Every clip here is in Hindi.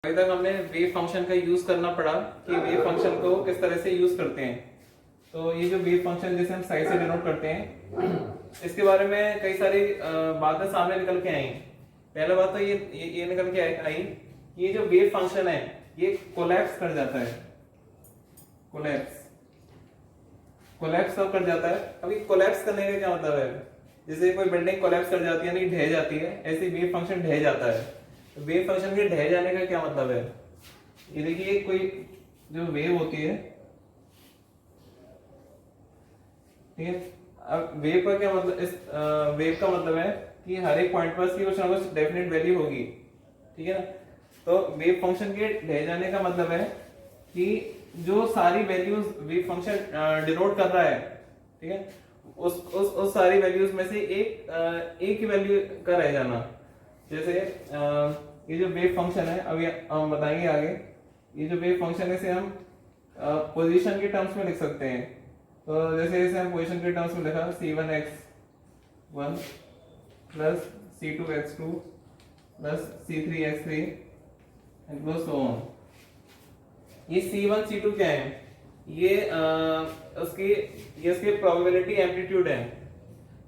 अभी तक हमने वेव फंक्शन का यूज करना पड़ा कि वेव फंक्शन को किस तरह से यूज करते हैं। तो ये जो वेव फंक्शन जिसे हम साई से डिनोट करते हैं, इसके बारे में कई सारी बातें सामने निकल के आई। पहला बात तो ये निकल के आई कि ये जो वेव फंक्शन है ये कोलैप्स कर जाता है। कोलैप्स कब कर जाता है? अभी कोलैप्स करने का क्या मतलब है? जैसे कोई बिल्डिंग कोलैप्स कर जाती है, नहीं ढह जाती है, ऐसे वेव फंक्शन ढह जाता है। वेव फंक्शन के ढह जाने का क्या मतलब है? ये देखिए, कोई जो वेव होती है, ठीक है। अब वेव का क्या मतलब, इस वेव का मतलब है कि हर एक पॉइंट पर उसकी कुछ ना कुछ डेफिनेट वैल्यू होगी, ठीक है ना। तो वेव फंक्शन के ढह जाने का मतलब है कि जो सारी वैल्यूज वेव फंक्शन डिनोट कर रहा है, ठीक है, उस सारी वैल्यूज में से एक ही वैल्यू का रह जाना। जैसे ये जो वेव फंक्शन है, अभी हम बताएंगे आगे, ये जो वेव फंक्शन है इसे हम पोजीशन के टर्म्स में लिख सकते हैं। तो जैसे इसे हम पोजीशन के टर्म्स में लिखा c1x1 plus c2x2 plus c3x3 and goes so on. ये c1 c2 क्या है? ये इसके प्रोबेबिलिटी एम्पलीट्यूड है।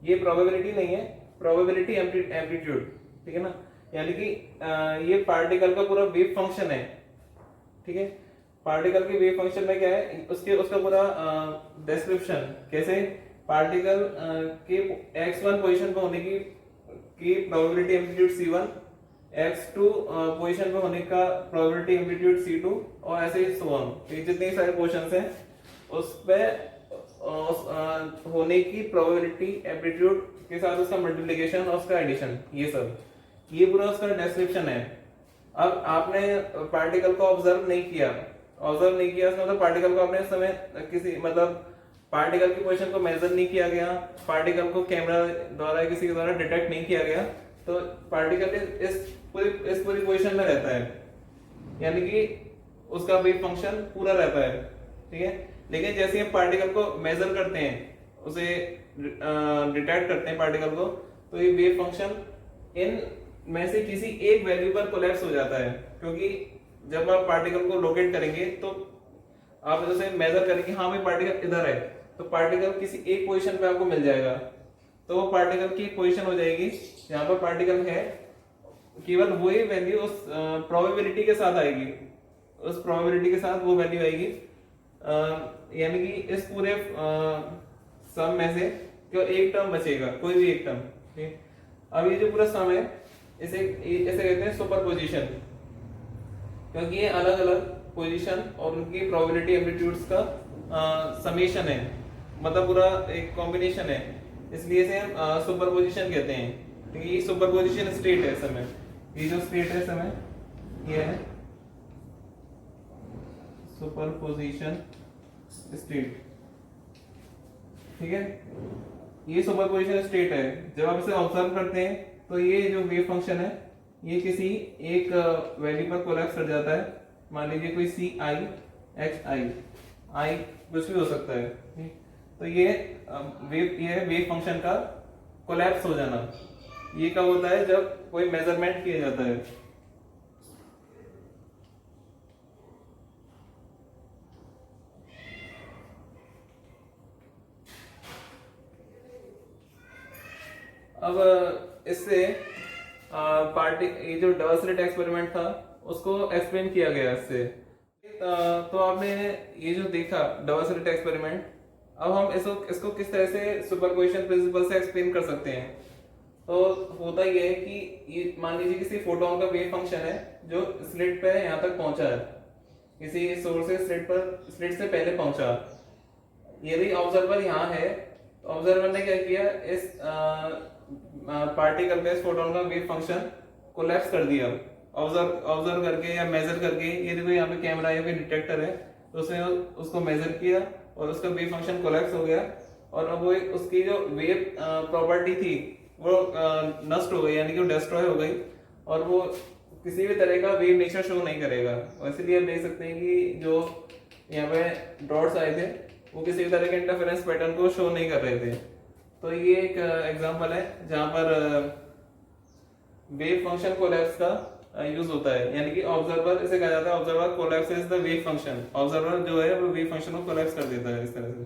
ये प्रोबेबिलिटी नहीं है, प्रोबेबिलिटी एम्पलीट्यूड, ठीक है ना। यानी कि ये पार्टिकल का पूरा वेव फंक्शन है, ठीक है। पार्टिकल के वेव फंक्शन में क्या है, उसका पूरा डिस्क्रिप्शन, कैसे पार्टिकल के x1 पोजीशन पे होने की probability amplitude c1, x2 position पे होने का प्रोबेबिलिटी एम्पलीट्यूड c2 और ऐसे ही सो ऑन। तो जितने सारे पोजीशंस हैं उस पे होने की प्रोबेबिलिटी एम्पलीट्यूड के साथ उसका मल्टीप्लिकेशन और उसका एडिशन, ये पूरा उसका डिस्क्रिप्शन है। अब आपने पार्टिकल को ऑब्जर्व नहीं किया इसका मतलब पार्टिकल को आपने उस समय किसी मतलब पार्टिकल की पोजीशन को मेजर नहीं किया गया, पार्टिकल को कैमरा द्वारा किसी के द्वारा डिटेक्ट नहीं किया गया, तो पार्टिकल इस पूरी पोजीशन में रहता है, यानी कि उसका वेव फंक्शन पूरा रहता है, ठीक है। लेकिन जैसे हम पार्टिकल को मेजर करते हैं, उसे डिटेक्ट करते हैं पार्टिकल को, तो ये वेव फंक्शन इन में से किसी एक वैल्यू पर कोलैप्स हो जाता है। क्योंकि जब आप पार्टिकल को लोकेट करेंगे तो आप जैसे मेजर करेंगे, हाँ भाई पार्टिकल इधर है, तो पार्टिकल किसी एक पोजीशन पे आपको मिल जाएगा। तो वो पार्टिकल की पोजीशन हो जाएगी जहां पर पार्टिकल है, केवल वही वैल्यू उस प्रोबेबिलिटी के साथ आएगी, उस प्रोबेबिलिटी के साथ वो वैल्यू आएगी। यानी कि इस पूरे सम में से केवल एक टर्म बचेगा, कोई भी एक टर्म, ठीक। अब ये जो पूरा सम है इसे कहते हैं सुपरपोजिशन, क्योंकि ये अलग अलग पोजीशन और उनकी प्रोबेबिलिटी एम्पलीट्यूड्स का समेशन है, मतलब पूरा एक कॉम्बिनेशन है, इसलिए इसे हम सुपरपोजिशन कहते हैं। तो ये सुपरपोजिशन स्टेट है समय, ये जो स्टेट है समय ये है सुपरपोजिशन स्टेट, ठीक है। ये सुपरपोजिशन स्टेट है। जब आप इसे ऑब्जर्व करते हैं तो ये जो वेव फंक्शन है ये किसी एक वैल्यू पर कोलैप्स कर जाता है। मान लीजिए कोई सी आई एच आई कुछ भी हो सकता है, तो ये वेव फंक्शन का कोलैप्स हो जाना। ये कब होता है? जब कोई मेजरमेंट किया जाता है। अब इससे ये जो डबल स्लिट एक्सपेरिमेंट था उसको एक्सप्लेन किया गया इससे। तो आपने ये जो देखा डबल स्लिट एक्सपेरिमेंट, अब हम इसको किस तरह से सुपरपोजिशन प्रिंसिपल से एक्सप्लेन कर सकते हैं। तो होता ये है कि ये मान लीजिए किसी फोटोन का वेव फंक्शन है जो स्लिट पे यहाँ तक पहुंचा है, किसी सोर्स से स्लिट से पहले पहुंचा। यदि ऑब्जर्वर यहाँ है, ऑब्जर्वर ने क्या किया, इस पार्टिकल पे इस फोटोन का वेव फंक्शन कोलैप्स कर दिया ऑब्जर्व करके या मेजर करके। ये देखो यहाँ पे कैमरा या फिर डिटेक्टर है, तो उसने उसको मेजर किया और उसका वेव फंक्शन कोलैप्स हो गया, और अब वो उसकी जो वेव प्रॉपर्टी थी वो नष्ट हो गई, यानी कि वो डिस्ट्रॉय हो गई, और वो किसी भी तरह का वेव नेचर शो नहीं करेगा। इसलिए आप देख सकते हैं कि जो यहाँ पे डॉट्स आए थे वो किसी भी तरह के इंटरफेरेंस पैटर्न को शो नहीं कर रहे थे। तो ये एक एग्जांपल है जहां पर वेव फंक्शन कोलैप्स का यूज होता है, यानी कि ऑब्जर्वर इसे कहा जाता है observer collapses the wave function, observer जो है वो वेव फंक्शन को कोलैप्स कर देता है इस तरह से।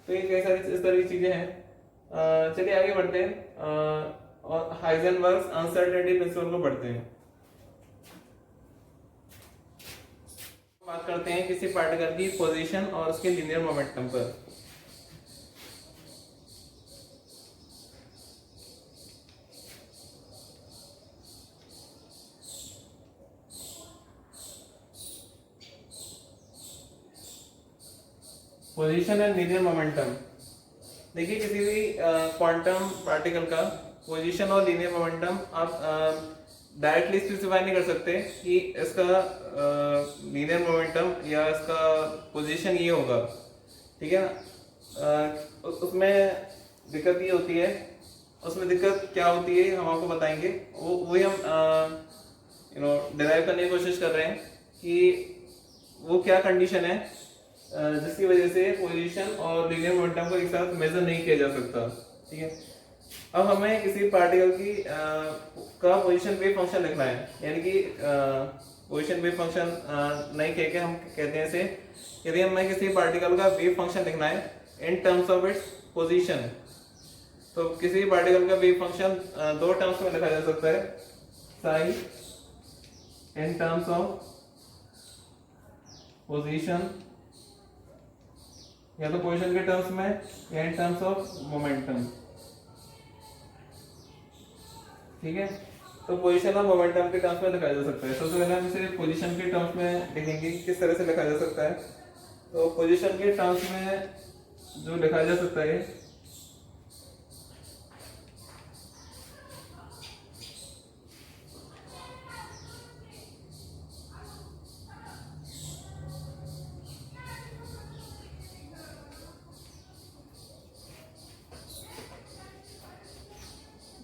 तो ये कई सारी इस तरह की चीजें हैं। चलिए आगे बढ़ते हैं और हाइजेनबर्ग्स अनसर्टेनिटी प्रिंसिपल को पढ़ते हैं। बात करते हैं किसी पार्टिकल की पोजीशन और उसके लीनियर मोमेंटम पर। Position and linear momentum. देखिए किसी भी क्वांटम पार्टिकल का पोजीशन और लीनियर मोमेंटम आप डायरेक्टली स्पेसिफाई नहीं कर सकते कि इसका लीनियर मोमेंटम या इसका पोजीशन ये होगा, ठीक है ना। उसमें दिक्कत ये होती है, उसमें दिक्कत क्या होती है हम आपको बताएंगे, वो वही हम डिराइव करने की कोशिश कर रहे हैं कि वो क्या कंडीशन है जिसकी वजह से पोजीशन और लीनियर मोमेंटम को एक साथ मेजर नहीं किया जा सकता, ठीक है। अब हमें किसी पार्टिकल की का पोजीशन वेव फंक्शन लिखना है, यानी कि पोजीशन वेव फंक्शन नहीं कह के हम कहते हैं इसे, यदि हमें किसी पार्टिकल का वेव फंक्शन लिखना है in terms of its position, तो किसी पार्टिकल का वेव फंक्शन दो टर्म्स में लिखा जा सकता है, Sai in terms of position, या तो पोजीशन के टर्म्स में या इन टर्म्स ऑफ मोमेंटम, ठीक है। तो पोजीशन और मोमेंटम के टर्म्स में लिखा जा सकता है। सबसे पहले हम इसे पोजीशन के टर्म्स में लिखेंगे, किस तरह से लिखा जा सकता है। तो पोजीशन के टर्म्स में जो लिखा जा सकता है,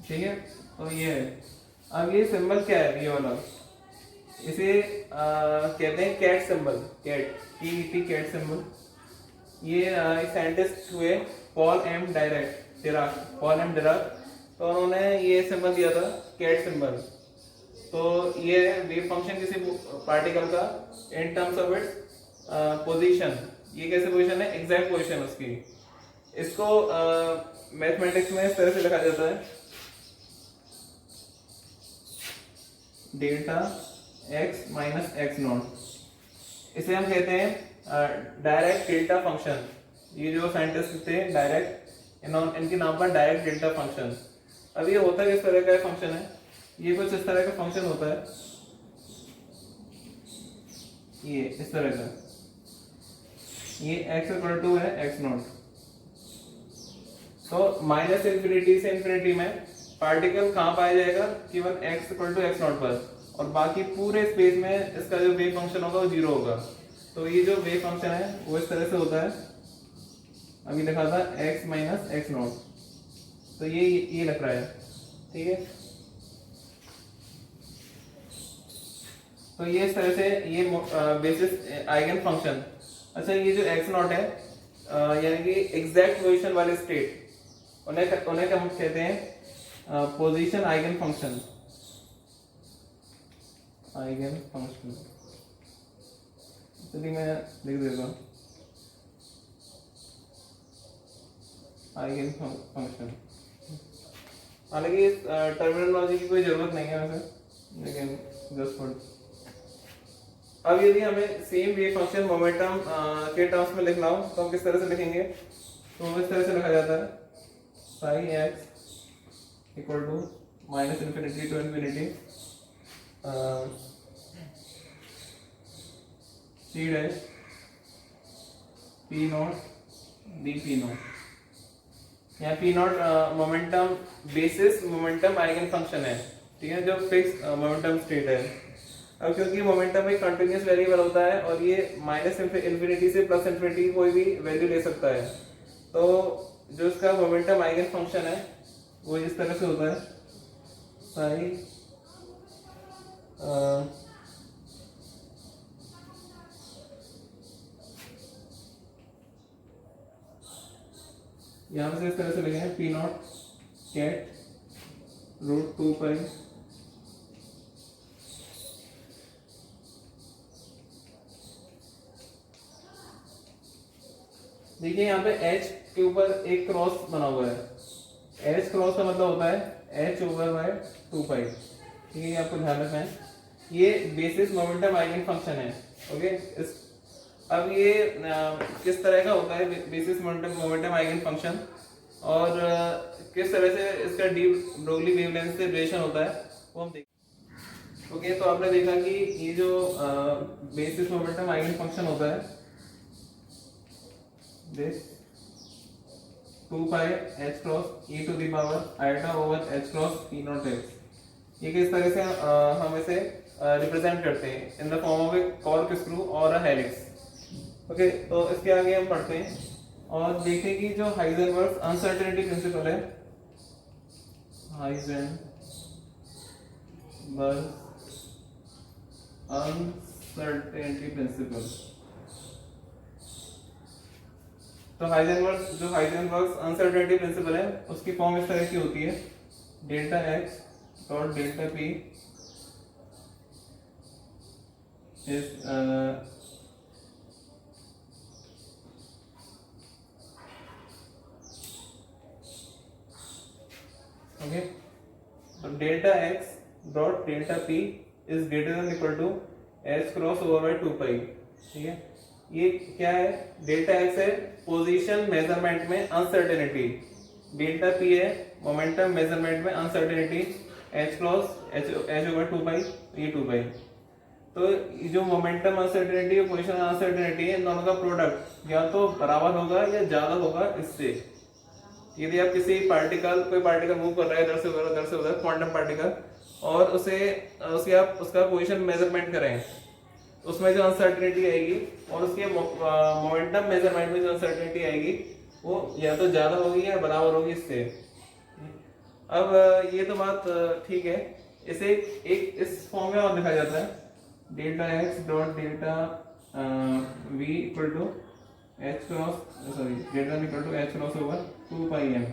ठीक है। तो ये है, अब ये सिंबल क्या है, ये वाला, इसे कहते हैं कैट सिंबल, कैट सिंबल। ये साइंटिस्ट हुए पॉल एम डिराक, तो उन्होंने ये सिंबल दिया था कैट सिंबल। तो ये वेव फंक्शन किसी पार्टिकल का in terms of its position, ये कैसे पोजीशन है, एग्जैक्ट पोजीशन उसकी। इसको मैथमेटिक्स में इस तरह से लिखा जाता है, delta x minus x not. इसे हम कहते हैं डायरेक्ट डेल्टा फंक्शन। ये जो साइंटिस्ट थे डायरेक्ट, इनके नाम पर डायरेक्ट डेल्टा फंक्शन। अब ये होता किस तरह का फंक्शन है, ये कुछ इस तरह का फंक्शन होता है, ये इस तरह का, ये x इक्वल टू है एक्स नॉट। तो माइनस इंफिनिटी से इंफिनिटी में पार्टिकल कहाँ पाया जाएगा, केवल x equal to x naught पर, और बाकी पूरे स्पेस में इसका जो वेव फंक्शन होगा वो जीरो होगा। तो ये जो वेव फंक्शन है वो इस तरह से होता है, अभी लिखा था x माइनस एक्स नॉट, तो ये लिख रहा है, ठीक है। तो ये इस तरह से ये बेसिस आइगन फंक्शन। अच्छा, ये जो एक्स नॉट है यानी कि एग्जैक्ट पोजीशन वाले स्टेट, उन्हें हम कहते हैं पोजीशन आइगन फंक्शन, चलिए मैं लिख देता हूँ आइगन फंक्शन। हालांकि इस टर्मिनोलॉजी की कोई जरूरत नहीं है वैसे, लेकिन जस्ट फॉर। अब यदि हमें सेम वेव फंक्शन मोमेंटम के टर्म्स में लिखना हो तो हम किस तरह से लिखेंगे, तो इस तरह से लिखा जाता है, psi x equal to minus infinity to infinity c dash p naught d p naught. यहाँ p naught momentum basis momentum eigen function है, ठीक है, जो फिक्स मोमेंटम स्टेट है। अब क्योंकि मोमेंटम एक कंटिन्यूअस वेरिएबल होता है और ये माइनस इंफिनिटी से प्लस इंफिनिटी कोई भी वैल्यू ले सकता है, तो जो इसका मोमेंटम आइगन फंक्शन है वो इस तरह से होता है, साई यहाँ से इस तरह से लिखे हैं, पी नॉट कैट रूट 2 पाई देखिए यहाँ पे h के ऊपर एक क्रॉस बना हुआ है, h क्रॉस का मतलब होता है h/2 पाई। ठीक है, ये आपको ध्यान रखना है। ये बेसिस मोमेंटम आइगन फंक्शन है। ओके, इस अब ये किस तरह का होता है बेसिस मोमेंटम आइगन फंक्शन, और किस तरह से इसका डी ब्रोगली वेवलेंथ से रिलेशन होता है वो हम देखें। ओके, तो आपने देखा कि ये जो बेसिस मोमेंटम आइगन फंक्शन होता है this 2 pi h cross e to the power eta over h cross p naught x, ये किस तरह से हम इसे रिप्रेजेंट करते हैं in the form of A cork screw और अ हेलिक्स। ओके, तो इसके आगे हम पढ़ते हैं और देखें कि जो हाइजेनबर्ग अनसर्टेनिटी प्रिंसिपल है, हाइजेनबर्ग अनसर्टेनिटी प्रिंसिपल। तो हाइजेनबर्ग अनसर्टेनिटी प्रिंसिपल है उसकी फॉर्म इस तरह की होती है, delta x dot delta p is okay, तो delta x dot delta p is greater than equal to h cross over by 2 pi. ठीक है, ये क्या है, डेल्टा एक्स है पोजीशन मेजरमेंट में अनसर्टेनिटी, डेल्टा पी है मोमेंटम मेजरमेंट में uncertainty, h cross h over 2 पाई, ये 2 पाई। तो जो मोमेंटम अनसर्टेनिटी और पोजीशन अनसर्टेनिटी है, इन दोनों का प्रोडक्ट या तो बराबर होगा या ज्यादा होगा इससे। यदि आप किसी पार्टिकल कोई पार्टिकल मूव कर रहा है इधर से उधर क्वांटम पार्टिकल, और उसे आप उसका पोजीशन मेजरमेंट करें, उसमें जो अनसर्टेनिटी आएगी और उसके मोमेंटम मेजरमेंट में जो अनसर्टेनिटी आएगी वो या तो ज्यादा होगी या बराबर होगी इससे। अब ये तो बात ठीक है, इसे एक इस फॉर्म में और लिखा जाता है, delta x dot delta v equal to h cross delta equal to h cross over 2 pi m.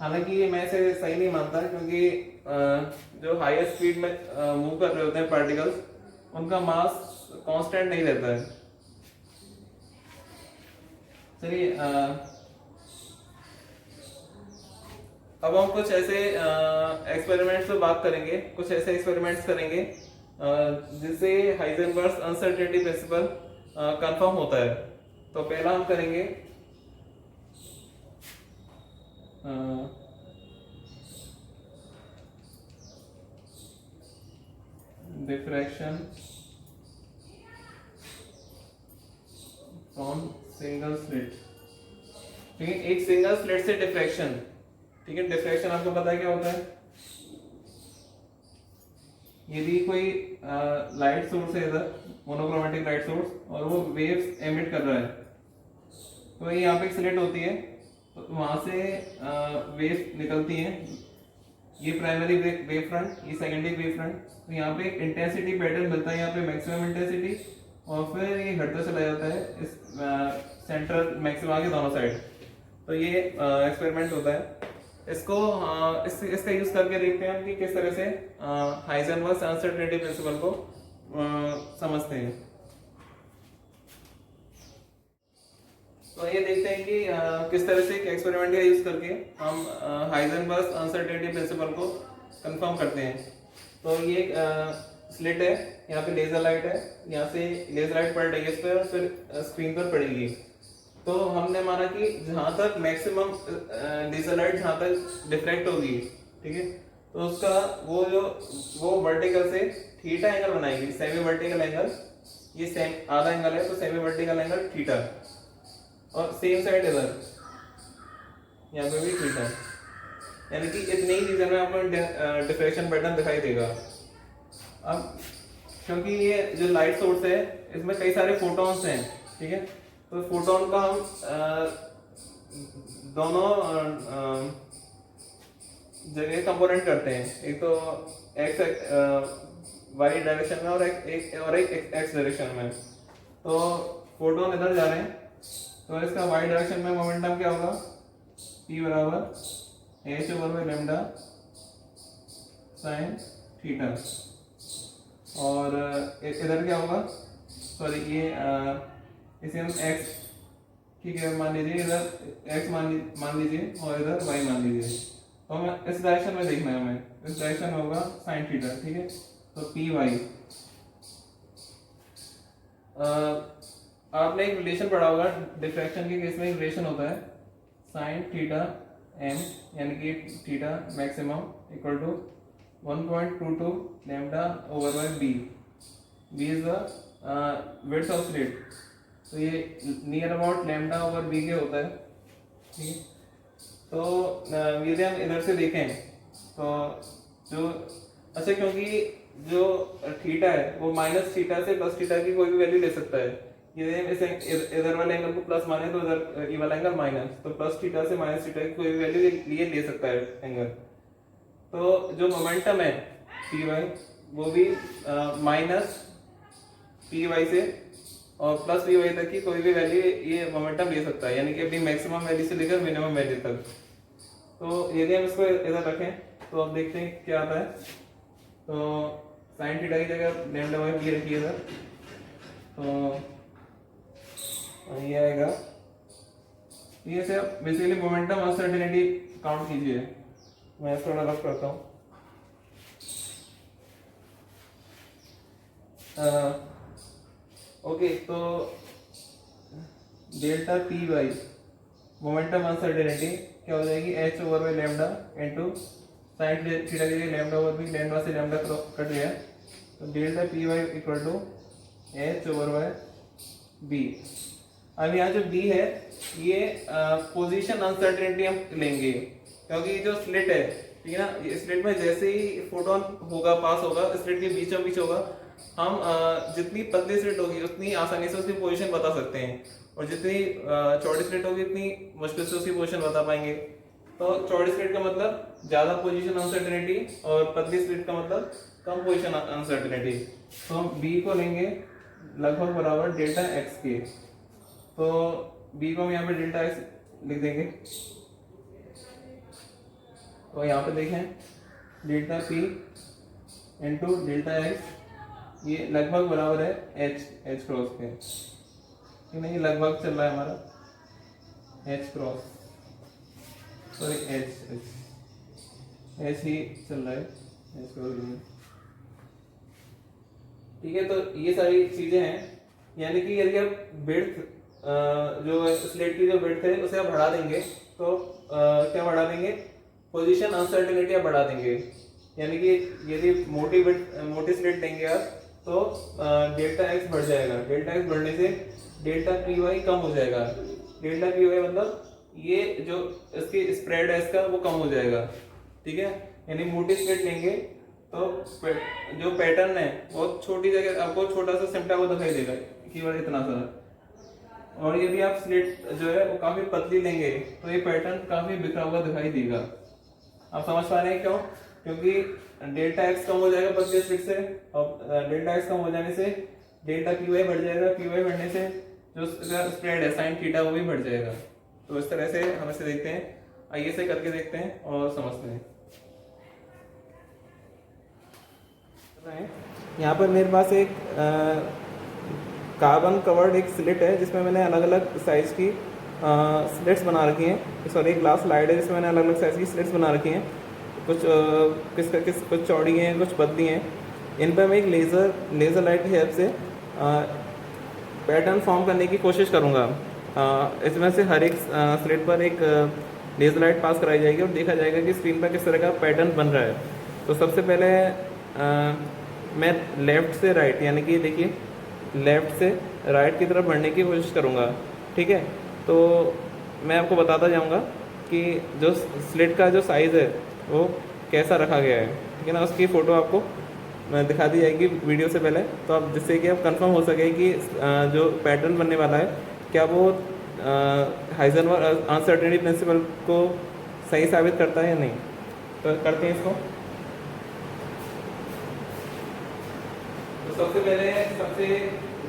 हालांकि ये मैं इसे सही नहीं मानता, क्योंकि जो हाईएस्ट स्पीड में मूव कर रहे होते हैं पार्टिकल्स, उनका मास कांस्टेंट नहीं रहता है। चलिए, अब हम कुछ ऐसे एक्सपेरिमेंट्स पे बात करेंगे, कुछ ऐसे एक्सपेरिमेंट्स करेंगे जिससे हाइजेनबर्ग अनसर्टेनिटी प्रिंसिपल कंफर्म होता है। तो पहला हम करेंगे डिफ्रैक्शन फ्रॉम सिंगल स्लिट। ठीक है, एक सिंगल स्लिट से डिफ्रैक्शन। ठीक है, डिफ्रैक्शन आपको पता है क्या होता है, यदि कोई लाइट सोर्स है इधर, मोनोक्रोमेटिक लाइट सोर्स, और वो वेव्स एमिट कर रहा है, तो यहाँ पे एक स्लिट होती है, तो वहां से वेव्स निकलती हैं, ये प्राइमरी वेव फ्रंट, ये सेकेंडरी वेव फ्रंट। तो यहाँ पे एक इंटेंसिटी पैटर्न मिलता है, यहाँ पे मैक्सिमम इंटेंसिटी, और फिर ये घटता चला जाता है इस सेंट्रल मैक्सिमा के दोनों साइड। तो ये एक्सपेरिमेंट होता है, इसको इसका यूज करके देखते हैं कि किस तरह से हाइजेनबर्ग अनसर्टेनिटी प्रिंसिपल को समझते हैं। तो ये देखते हैं कि किस तरह से एक एक्सपेरिमेंट का यूज करके हम हाइजेनबर्ग अनसर्टेनिटी प्रिंसिपल को कंफर्म करते हैं। तो ये स्लिट है, यहाँ पे लेजर लाइट है, यहाँ से लेजर लाइट पड़ रही है इस पर, फिर स्क्रीन पर पड़ेगी। तो हमने माना कि जहां तक मैक्सिमम लेजर लाइट जहां तक डिफ्रैक्ट होगी, ठीक है, तो उसका वो वर्टिकल से थीटा एंगल बनाएगी, सेमी वर्टिकल एंगल, ये सेम आधा एंगल है तो सेमी वर्टिकल एंगल थीटा, और सेम साइड इधर यहाँ पे भी थीटा, यानी कि इतने ही रीजन में आपको डिफ्रैक्शन पैटर्न दिखाई देगा। अब क्योंकि ये जो लाइट सोर्स है इसमें कई सारे फोटॉन्स हैं, ठीक है, तो फोटोन का हम दोनों जगह कंपोनेंट करते हैं, एक तो एक्स वाई डायरेक्शन में और एक एक्स डायरेक्शन में। तो फोटोन इधर जा रहे हैं, तो इसका वाई डायरेक्शन में मोमेंटम क्या होगा, P बराबर एच ओवर में लेमडा साइन थीटा, और इधर क्या होगा, सॉरी ये इसे हम ठीक है, मान लीजिए इधर x मान लीजिए और इधर y मान लीजिए, तो हमें इस डायरेक्शन में देखना है, हमें इस डायरेक्शन में होगा साइन थीटा। ठीक है, तो पी वाई, आपने एक रिलेशन पढ़ा होगा डिफ्रैक्शन के केस में, एक रिलेशन होता है साइन थीटा एम, यानी कि theta maximum equal to 1.22 lambda over by b. B is the width of slit, तो ये near about lambda over b के होता है। ठीक है, तो यदि हम इधर से देखें तो जो अच्छा, क्योंकि जो थीटा है वो माइनस थीटा से प्लस थीटा की कोई भी वैल्यू ले सकता है। यदि हम इसे इधर वाले एंगल को प्लस माने तो इधर ये वाला एंगल माइनस, तो प्लस थीटा से माइनस थीटा की कोई भी वैल्यू ये ले सकता है एंगल। तो जो मोमेंटम है पी वाई वो भी माइनस पी वाई से और प्लस पी वाई तक की कोई भी वैल्यू ये मोमेंटम ले सकता है, यानी कि अपनी मैक्सिमम वैल्यू से लेकर मिनिमम वैल्यू तक। तो यदि हम इसको इधर रखें तो अब देखते हैं क्या आता है। तो साइन थीटा की जगह लैम्डा बाई बी रखिए इधर, तो ये आएगा। ये से आप बेसिकली मोमेंटम अनसर्टेनिटी काउंट कीजिए, मैं थोड़ा रफ करता हूँ। ओके, तो delta p y momentum uncertainty क्या हो जाएगी, h over by lambda into sine theta के लिए लैम्डा ओवर बी, लैम्डा से लैम्डा कट गया, तो delta p y equal to h over by b. अब यहाँ जो बी है ये पोजीशन अनसर्टेनिटी हम लेंगे, क्योंकि जो स्लिट है, ठीक है ना, स्लिट में जैसे ही फोटोन होगा पास होगा, स्लिट के बीचों बीच होगा, हम जितनी पतली स्लिट होगी उतनी आसानी से उसकी पोजीशन बता सकते हैं, और जितनी चौड़ी स्लिट होगी उतनी मुश्किल से उसकी पोजीशन बता पाएंगे। तो चौड़ी स्लिट का मतलब ज्यादा पोजीशन अनसर्टेनिटी और पतली स्लिट का मतलब कम पोजीशन अनसर्टेनिटी। तो हम बी को लेंगे लगभग बराबर डेल्टा एक्स के, तो बी को हम यहाँ पे डेल्टा एक्स लिख देंगे। तो यहाँ पे देखें delta P into delta x, ये लगभग बराबर है एच क्रॉस के, ठीक है, ये लगभग चल रहा है हमारा एच क्रॉस, सॉरी एच ही चल रहा है, एच क्रॉस। ठीक है, तो ये सारी चीजें हैं, यानी कि यदि आप विड्थ जो स्लेट की जो विड्थ है उसे आप बढ़ा देंगे तो क्या बढ़ा देंगे, पोजीशन अनसर्टेनिटी आप बढ़ा देंगे। यानी कि यदि मोटी स्लेट लेंगे आप तो डेल्टा एक्स बढ़ जाएगा, डेल्टा एक्स बढ़ने से डेल्टा पी वाई कम हो जाएगा। डेल्टा पी वाई मतलब ये जो इसकी स्प्रेड है इसका वो कम हो जाएगा। ठीक है, यानी मोटी स्लेट लेंगे तो जो पैटर्न है बहुत छोटी जगह आपको छोटा सा सिमटा को दिखाई देगा, केवल इतना सा। और यदि आप स्लिट जो है वो काफी पतली लेंगे तो ये पैटर्न काफी बिखरा हुआ दिखाई देगा। आप समझ पा रहे हैं क्यों? क्योंकि डेल्टा एक्स कम हो जाएगा पतली स्लिट से, और डेल्टा एक्स कम हो जाने से डेल्टा पी वाई बढ़ जाएगा, पी वाई बढ़ने से जो स्प्रेड है साइन थीटा वो भी बढ़ जाएगा। तो इस तरह से हम इसे देखते हैं, आइए से करके देखते हैं और समझते हैं। यहाँ पर मेरे पास एक कार्बन कवर्ड एक स्लिट है जिसमें मैंने अलग अलग साइज की स्लिट्स बना रखी हैं। सॉरी, ग्लास स्लाइड है जिसमें मैंने अलग अलग साइज की स्लिट्स बना रखी हैं। कुछ चौड़ी हैं, कुछ पतली हैं। इन पर मैं एक लेज़र लाइट की हेल्प से पैटर्न फॉर्म करने की कोशिश करूँगा। इसमें से हर एक स्लिट पर एक लेज़र लाइट पास कराई जाएगी और देखा जाएगा कि स्क्रीन पर किस तरह का पैटर्न बन रहा है। तो सबसे पहले मैं लेफ़्ट से राइट, यानी कि देखिए लेफ़्ट से राइट की तरफ बढ़ने की कोशिश करूँगा। ठीक है, तो मैं आपको बताता जाऊँगा कि जो स्लिट का जो साइज़ है वो कैसा रखा गया है। ठीक है ना, उसकी फ़ोटो आपको दिखा दी जाएगी वीडियो से पहले, तो आप जिससे कि आप कंफर्म हो सके कि जो पैटर्न बनने वाला है क्या वो हाइजेनबर्ग अनसर्टेनिटी प्रिंसिपल को सही साबित करता है या नहीं। तो करते हैं इसको। तो सबसे पहले सबसे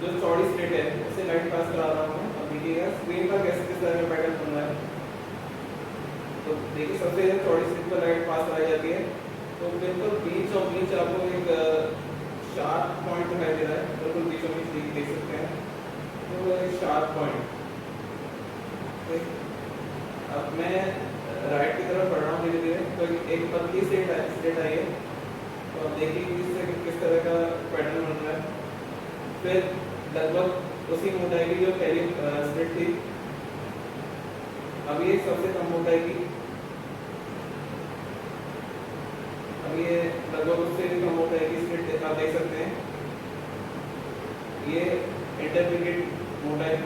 जो चौड़ी स्लिट है उससे लाइट पास करा रहा हूँ। अब देखिएगा स्क्रीन पर कैसे किस तरह का पैटर्न बन रहा है। तो देखिए सबसे चौड़ी स्लिट पर लाइट पास कराई जाती है, तो बिल्कुल बीचों बीच आपको एक शार्प पॉइंट दिखाई दे रहा है। बिल्कुल बीचों बीच देख सकते हैं, तो एक शार्प पॉइंट ठीक। अब मैं राइट की तरफ बढ़ रहा हूँ धीरे धीरे, तो एक पतली स्लेट आई है, तो अब देखिए किस तरह का पैटर्न बन रहा है। फिर लगभग उसी मोटाई की जो पहली स्लेट थी, अब ये सबसे कम मोटाई की, अब ये लगभग उससे भी कम मोटाई की स्लेट आप देख सकते हैं। ये इंटरमीडिएट मोटाई,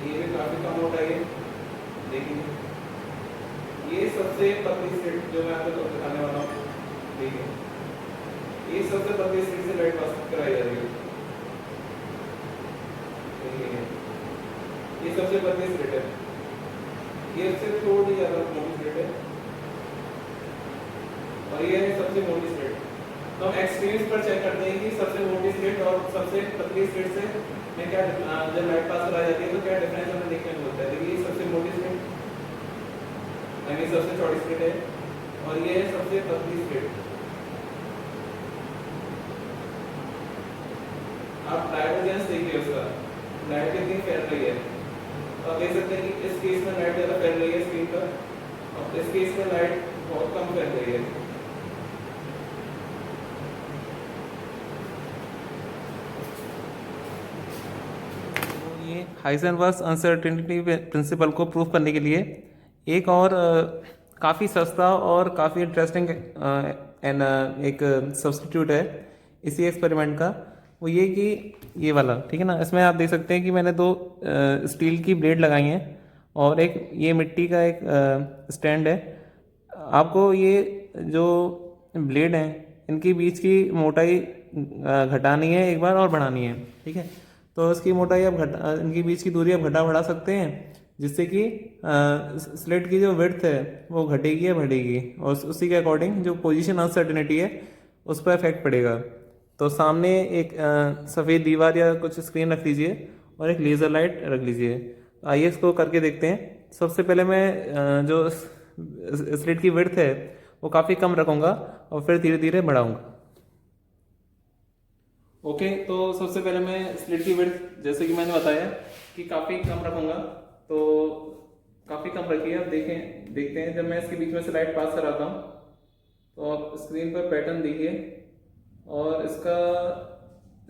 ये भी काफी कम मोटाई है। देखिए ये सबसे पतली स्लेट जो मैं आपको दिखाने वाला हूँ, देखिए ये सबसे पतली स्लेट से लाइट पास कराई जा रही है। देखिए ये सबसे पतली स्लेट है, ये इससे थोड़ी ज्यादा मोटी स्लेट है, और ये है सबसे मोटी स्लेट। तो हम एक्सपीरियंस पर चेक करते हैं कि सबसे मोटी स्लेट और सबसे पतली स्लेट से में क्या जब लाइट पास कराई जाती है तो क्या डिफरेंस हमें देखने को मिलता है। देखिए ये सबसे मोटी स्लेट, यानी सबसे चौड़ी स्लेट है, और ये है सबसे पतली स्लेट। आप डाइवर्जेंस देखिए उसका, लाइट कितनी फैल रही है। तो आप देख सकते हैं कि इस केस में लाइट ज़्यादा फैल रही है स्क्रीन पर, और इस केस में लाइट बहुत कम फैल रही है। ये हाइजेनबर्ग्स अनसर्टेनिटी प्रिंसिपल को प्रूव करने के लिए एक और काफ़ी सस्ता और काफ़ी इंटरेस्टिंग एक सब्स्टिट्यूट है इसी एक्सपेरिमेंट का। वो ये कि ये वाला, ठीक है ना, इसमें आप देख सकते हैं कि मैंने दो स्टील की ब्लेड लगाई हैं और एक ये मिट्टी का एक स्टैंड है। आपको ये जो ब्लेड हैं इनकी बीच की मोटाई घटानी है एक बार और बढ़ानी है, ठीक है। तो इसकी मोटाई आप इनकी बीच की दूरी आप घटा बढ़ा सकते हैं, जिससे कि स्लिट की जो विड्थ है वो घटेगी या बढ़ेगी, और उसी के अकॉर्डिंग जो पोजीशन अनसर्टेनिटी है उस पर इफेक्ट पड़ेगा। तो सामने एक सफ़ेद दीवार या कुछ स्क्रीन रख लीजिए और एक लेज़र लाइट रख लीजिए। आइए इसको करके देखते हैं। सबसे पहले मैं जो स्लिट की विड्थ है वो काफ़ी कम रखूँगा और फिर धीरे धीरे बढ़ाऊँगा। ओके, तो सबसे पहले मैं स्लिट की विड्थ जैसे कि मैंने बताया कि काफ़ी कम रखूँगा, तो काफ़ी कम रखिए। आप देखते हैं जब मैं इसके बीच में से लाइट पास कराता हूँ तो आप स्क्रीन पर पैटर्न देखिए और इसका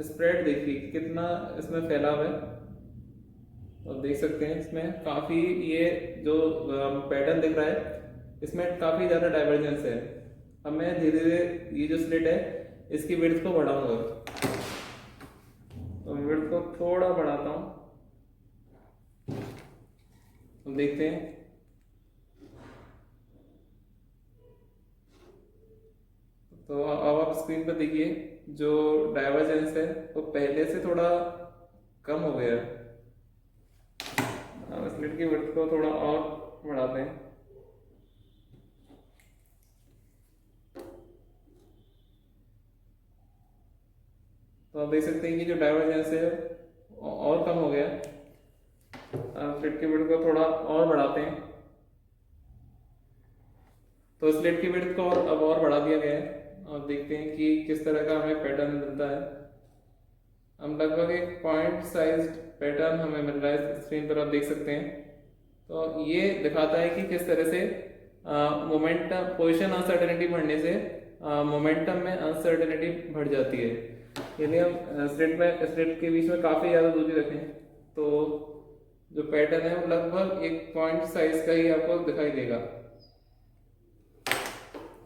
स्प्रेड देखिए कितना इसमें फैलाव है। तो देख सकते हैं इसमें काफ़ी ये जो पैटर्न दिख रहा है इसमें काफ़ी ज़्यादा डाइवर्जेंस है। अब मैं धीरे धीरे ये जो स्लिट है इसकी विड्थ को बढ़ाऊंगा, तो विड्थ को थोड़ा बढ़ाता हूँ, तो देखते हैं। तो अब आप स्क्रीन पर देखिए जो डाइवर्जेंस है वो पहले से थोड़ा कम हो गया है। अब स्लिट की विड्थ को थोड़ा और बढ़ाते हैं। तो आप देख सकते हैं कि जो डाइवर्जेंस है और कम हो गया। स्लिट की विड्थ को थोड़ा और बढ़ाते हैं, तो स्लिट की विड्थ को अब और बढ़ा दिया गया है और देखते हैं कि किस तरह का हमें पैटर्न मिलता है। हम लगभग एक पॉइंट साइज पैटर्न हमें मिल रहा है स्क्रीन पर, आप देख सकते हैं। तो ये दिखाता है कि किस तरह से मोमेंटम पोजीशन अनसर्टेनिटी बढ़ने से मोमेंटम में अनसर्टेनिटी बढ़ जाती है। यदि हम स्लिट के बीच में काफ़ी ज़्यादा दूरी रखें तो जो पैटर्न है वो लगभग एक पॉइंट साइज का ही आपको दिखाई देगा।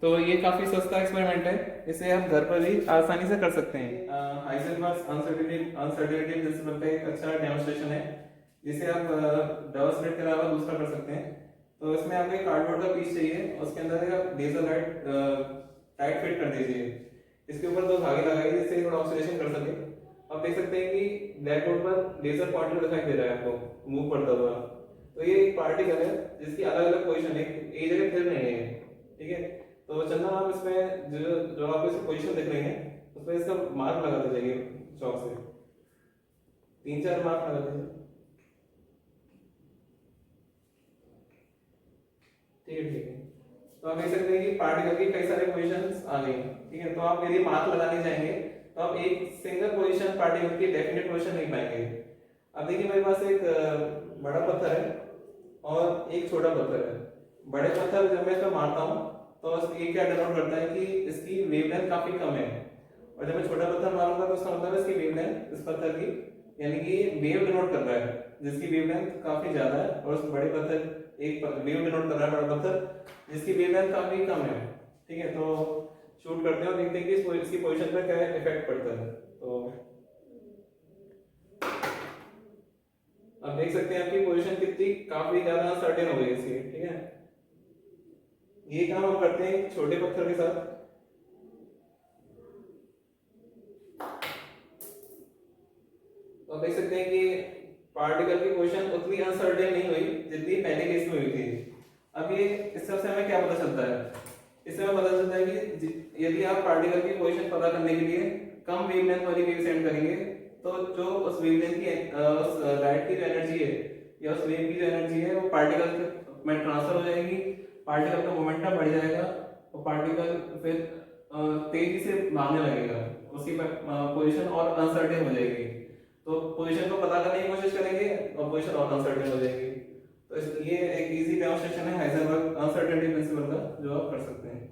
तो ये काफ़ी सस्ता एक्सपेरिमेंट है, इसे आप घर पर भी आसानी से कर सकते हैं। हाइजेनबर्ग्स अनसर्टेनिटी प्रिंसिपल का एक अच्छा डेमोंस्ट्रेशन है जिसे आप डबल स्लिट के अलावा दूसरा कर सकते हैं। तो इसमें आपको एक कार्डबोर्ड का पीस चाहिए, उसके अंदर एक आप लेजर लाइट टाइट फिट कर दीजिए। इसके ऊपर दो धागे लगाइए जिससे थोड़ा ऑक्सीडेशन कर सके। आप देख सकते हैं कि ब्लैक बोर्ड पर लेजर पॉइंटर दिखाई दे रहा है आपको मूव करता हुआ। तो ये एक पार्टिकल है जिसकी अलग अलग पोजिशन है, एक जगह फिर नहीं है, ठीक है। तो चंदन आप इसमें जो आपको इसकी पोजीशन दिख रही है उसमें इसका मार्क लगा दीजिए चौक से, 3-4 मार्क लगा दीजिए, ठीक है। तो आप देख सकते हैं कि पार्टिकल की कई सारे पोजीशंस आ गई, ठीक है। तो आप यदि मार्क लगाने जाएंगे तो आप एक सिंगल पोजीशन पार्टिकल की डेफिनेट पोजीशन नहीं पाएंगे। अब देखिए मेरे पास एक बड़ा पत्थर है और एक छोटा पत्थर है। बड़े पत्थर जब मैं इसमें मारता हूँ तो ये क्या डिनोट करता है कि इसकी वेवलेंथ काफी कम है, और जब मैं छोटा पत्थर मारूंगा तो उसका मतलब है इसकी वेवलेंथ इस पत्थर की, यानी कि वेव डिनोट कर रहा है जिसकी वेवलेंथ काफी ज्यादा है, और उस बड़े पत्थर एक वेव डिनोट कर रहा है बड़ा पत्थर जिसकी वेवलेंथ काफी कम है। ठीक है, तो शूट करते हैं और देखते हैं कि इसकी पोजीशन पर क्या इफेक्ट पड़ता है। तो अब देख सकते हैं आपकी पोजीशन कितनी काफी ज्यादा अनसर्टेन हो गई इसकी। ठीक है, ये काम हम करते हैं छोटे पत्थर के साथ। तो आप देख सकते हैं कि पार्टिकल की पोजीशन उतनी अनसर्टेन नहीं हुई जितनी पहले केस में हुई थी। अब ये इस सबसे हमें क्या पता चलता है, इससे हमें पता चलता है कि यदि आप पार्टिकल की पोजीशन पता करने के लिए कम वेवलेंथ वाली वेव सेंड करेंगे तो जो उस वेवलेंथ की उस लाइट की जो एनर्जी है या उस वेव की जो एनर्जी है वो पार्टिकल में ट्रांसफर हो जाएगी, पार्टिकल का मोमेंटम बढ़ जाएगा और पार्टिकल फिर तेजी से भागने लगेगा, उसकी पोजीशन और अनसर्टेन हो जाएगी। तो पोजीशन को पता करने की कोशिश करेंगे और पोजीशन और अनसर्टेन हो जाएगी। तो ये एक इजी डेमोंस्ट्रेशन है हाइजेनबर्ग अनसर्टेनिटी प्रिंसिपल का जो आप कर सकते हैं।